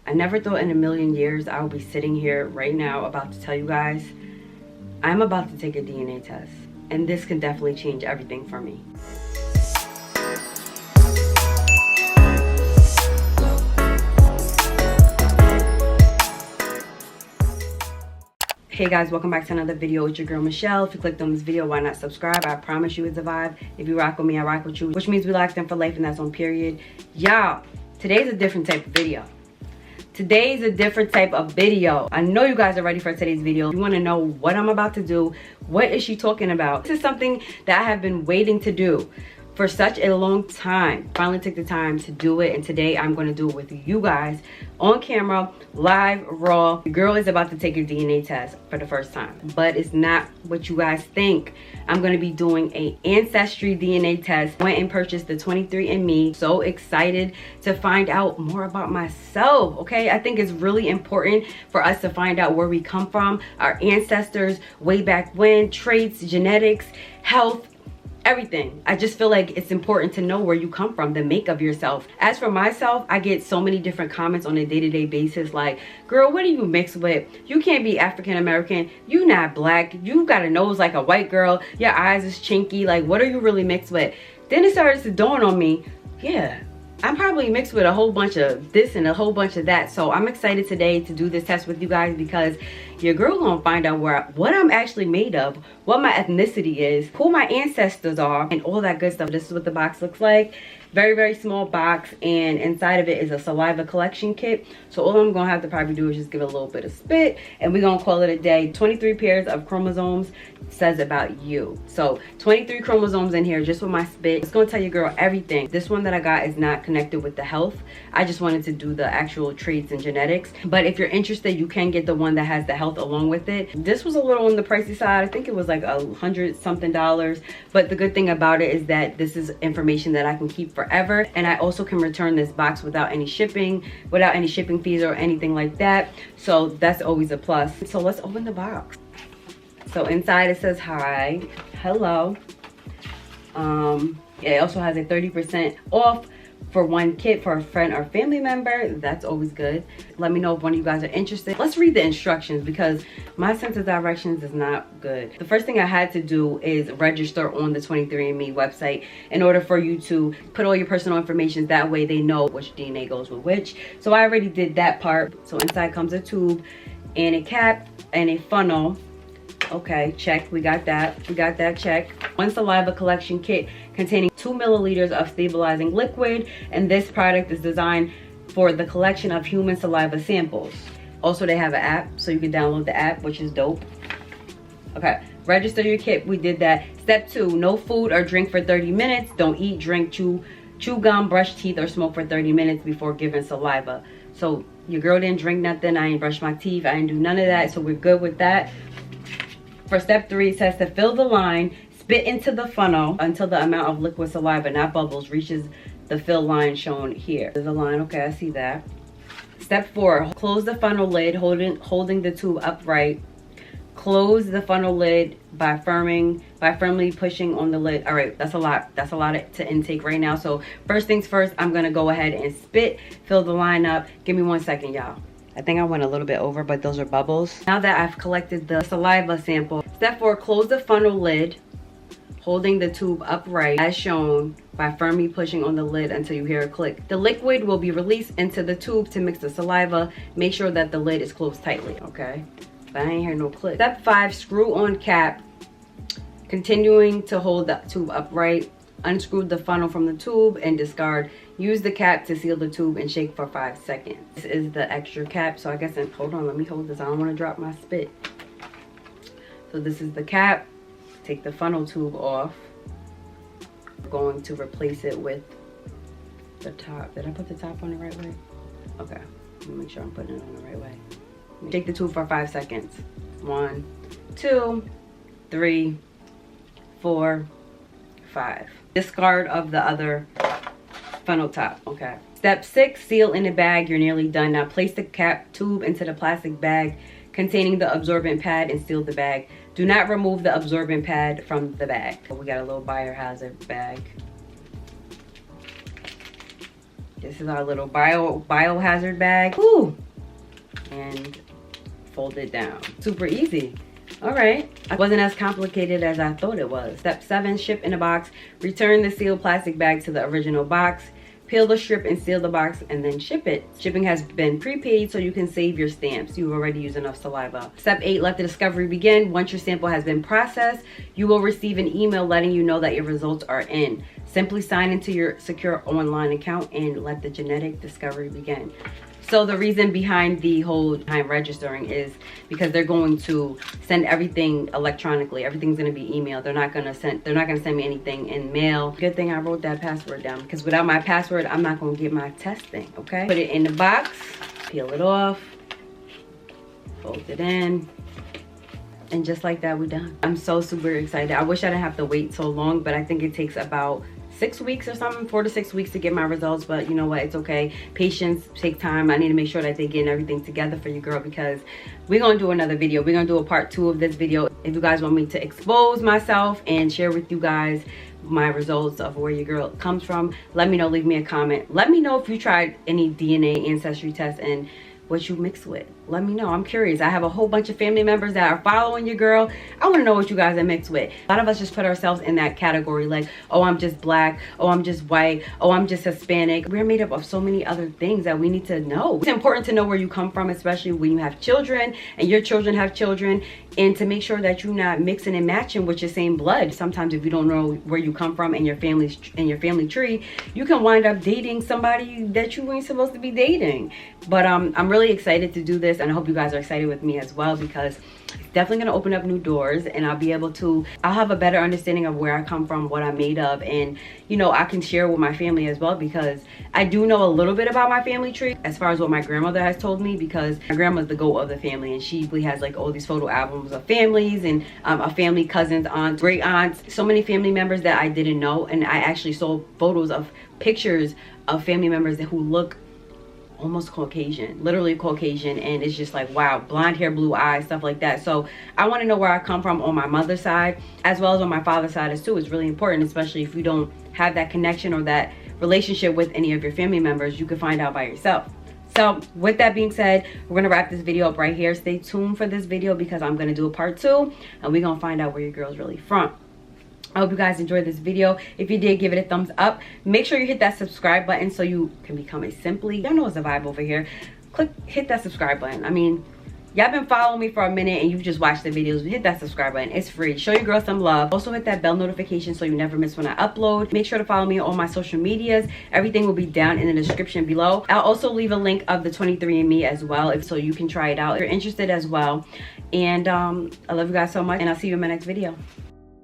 I never thought in a million years I would be sitting here right now about to tell you guys I'm about to take a DNA test, and this can definitely change everything for me. Hey guys, welcome back to another video. It's your girl Michelle. If you clicked on this video, why not subscribe? I promise you it's a vibe. If you rock with me, I rock with you, which means we locked in for life, and that's on period. Y'all, today's a different type of video. Today's a different type of video. I know you guys are ready for today's video. You want to know what I'm about to do. What is she talking about? This is something that I have been waiting to do for such a long time. Finally took the time to do it, and today I'm going to do it with you guys on camera, live, raw. The girl is about to take a DNA test for the first time, but it's not what you guys think. I'm going to be doing a ancestry DNA test. Went and purchased the 23andMe. So excited to find out more about myself. Okay, I think it's really important for us to find out where we come from, our ancestors, way back when, traits, genetics, health, everything. I just feel like it's important to know where you come from, the make of yourself. As for myself, I get so many different comments on a day-to-day basis like, girl, what are you mixed with? You can't be African American. You not black. You got a nose like a white girl. Your eyes is chinky. Like, what are you really mixed with? Then it started to dawn on me, yeah, I'm probably mixed with a whole bunch of this and a whole bunch of that. So I'm excited today to do this test with you guys, because your girl gonna find out what I'm actually made of, what my ethnicity is, who my ancestors are, and all that good stuff. This is what the box looks like. Very, very small box, and inside of it is a Saliva Collection kit. So all I'm gonna have to probably do is just give it a little bit of spit, and we're gonna call it a day. 23 pairs of chromosomes says about you. So 23 chromosomes in here just with my spit. It's gonna tell your girl everything. This one that I got is not connected with the health. I just wanted to do the actual traits and genetics. But if you're interested, you can get the one that has the health along with it. This was a little on the pricey side. I think it was like $100 something. But the good thing about it is that this is information that I can keep forever, and I also can return this box without any shipping fees or anything like that. So that's always a plus. So let's open the box. So inside it says hi, hello. It also has a 30% off for one kit for a friend or family member. That's always good. Let me know if one of you guys are interested. Let's read the instructions, because my sense of directions is not good. The first thing I had to do is register on the 23andMe website in order for you to put all your personal information. That way they know which DNA goes with which. So I already did that part. So inside comes a tube and a cap and a funnel. Okay, check. We got that. We got that check. One Saliva Collection kit containing 2 milliliters of stabilizing liquid, and this product is designed for the collection of human saliva samples. Also, they have an app, so you can download the app, which is dope. Okay, register your kit. We did that. Step 2, no food or drink for 30 minutes. Don't eat, drink, chew gum, brush teeth, or smoke for 30 minutes before giving saliva. So your girl didn't drink nothing. I ain't brush my teeth. I didn't do none of that, so we're good with that. For step 3, it says to fill the line, spit into the funnel until the amount of liquid saliva, not bubbles, reaches the fill line shown here. There's a line, okay, I see that. Step 4, close the funnel lid, holding the tube upright. Close the funnel lid by firmly pushing on the lid. All right, that's a lot to intake right now. So first things first, I'm gonna go ahead and spit, fill the line up. Give me 1 second, y'all. I think I went a little bit over, but those are bubbles. Now that I've collected the saliva sample, step 4, close the funnel lid, holding the tube upright as shown by firmly pushing on the lid until you hear a click. The liquid will be released into the tube to mix the saliva. Make sure that the lid is closed tightly, okay? But I ain't hear no click. Step 5, screw on cap, continuing to hold the tube upright. Unscrew the funnel from the tube and discard. Use the cap to seal the tube and shake for 5 seconds. This is the extra cap, so I guess, hold on, let me hold this. I don't want to drop my spit. So this is the cap. Take the funnel tube off. I'm going to replace it with the top. Did I put the top on the right way? Okay, let me make sure I'm putting it on the right way. Shake the tube for 5 seconds. 1, 2, 3, 4, 5. Discard of the other funnel top, okay. Step 6, seal in a bag. You're nearly done. Now place the cap tube into the plastic bag containing the absorbent pad and seal the bag. Do not remove the absorbent pad from the bag. We got a little biohazard bag. This is our little biohazard bag. Woo! And fold it down. Super easy. All right, it wasn't as complicated as I thought it was. Step 7, ship in a box. Return the sealed plastic bag to the original box. Peel the strip and seal the box and then ship it. Shipping has been prepaid so you can save your stamps. You've already used enough saliva. Step 8, let the discovery begin. Once your sample has been processed, you will receive an email letting you know that your results are in. Simply sign into your secure online account and let the genetic discovery begin. So the reason behind the whole time registering is because they're going to send everything electronically. Everything's gonna be emailed. They're not gonna send me anything in mail. Good thing I wrote that password down, because without my password, I'm not gonna get my testing, okay? Put it in the box, peel it off, fold it in, and just like that, we're done. I'm so super excited. I wish I didn't have to wait so long, but I think it takes about 6 weeks or something, 4 to 6 weeks to get my results, but you know what, it's okay. Patience takes time. I need to make sure that they're getting everything together for you, girl, because we're gonna do another video. We're gonna do a part 2 of this video. If you guys want me to expose myself and share with you guys my results of where your girl comes from, let me know, leave me a comment. Let me know if you tried any DNA ancestry tests and what you mix with. Let me know. I'm curious. I have a whole bunch of family members that are following your girl. I want to know what you guys are mixed with. A lot of us just put ourselves in that category, like, oh, I'm just black, oh, I'm just white, oh, I'm just Hispanic. We're made up of so many other things that we need to know. It's important to know where you come from, especially when you have children and your children have children, and to make sure that you're not mixing and matching with your same blood. Sometimes if you don't know where you come from and your family tree, you can wind up dating somebody that you ain't supposed to be dating. But I'm really excited to do this, and I hope you guys are excited with me as well, because it's definitely going to open up new doors, and I'll have a better understanding of where I come from, what I'm made of, and you know, I can share with my family as well, because I do know a little bit about my family tree as far as what my grandmother has told me, because my grandma's the goat of the family, and she has like all these photo albums of families and of family, cousins, aunts, great aunts, so many family members that I didn't know. And I actually saw photos of pictures of family members who look almost Caucasian, literally Caucasian, and it's just like, wow, blonde hair, blue eyes, stuff like that. So I want to know where I come from on my mother's side as well as on my father's side too. It's really important, especially if you don't have that connection or that relationship with any of your family members. You can find out by yourself. So with that being said, we're gonna wrap this video up right here. Stay tuned for this video, because I'm gonna do a part 2 and we're gonna find out where your girl's really from. I hope you guys enjoyed this video. If you did, give it a thumbs up. Make sure you hit that subscribe button so you can become a Simply. Y'all know it's a vibe over here. Hit that subscribe button. I mean, y'all been following me for a minute and you've just watched the videos. Hit that subscribe button. It's free. Show your girl some love. Also hit that bell notification so you never miss when I upload. Make sure to follow me on all my social medias. Everything will be down in the description below. I'll also leave a link of the 23andMe as well, so you can try it out if you're interested as well. And I love you guys so much, and I'll see you in my next video.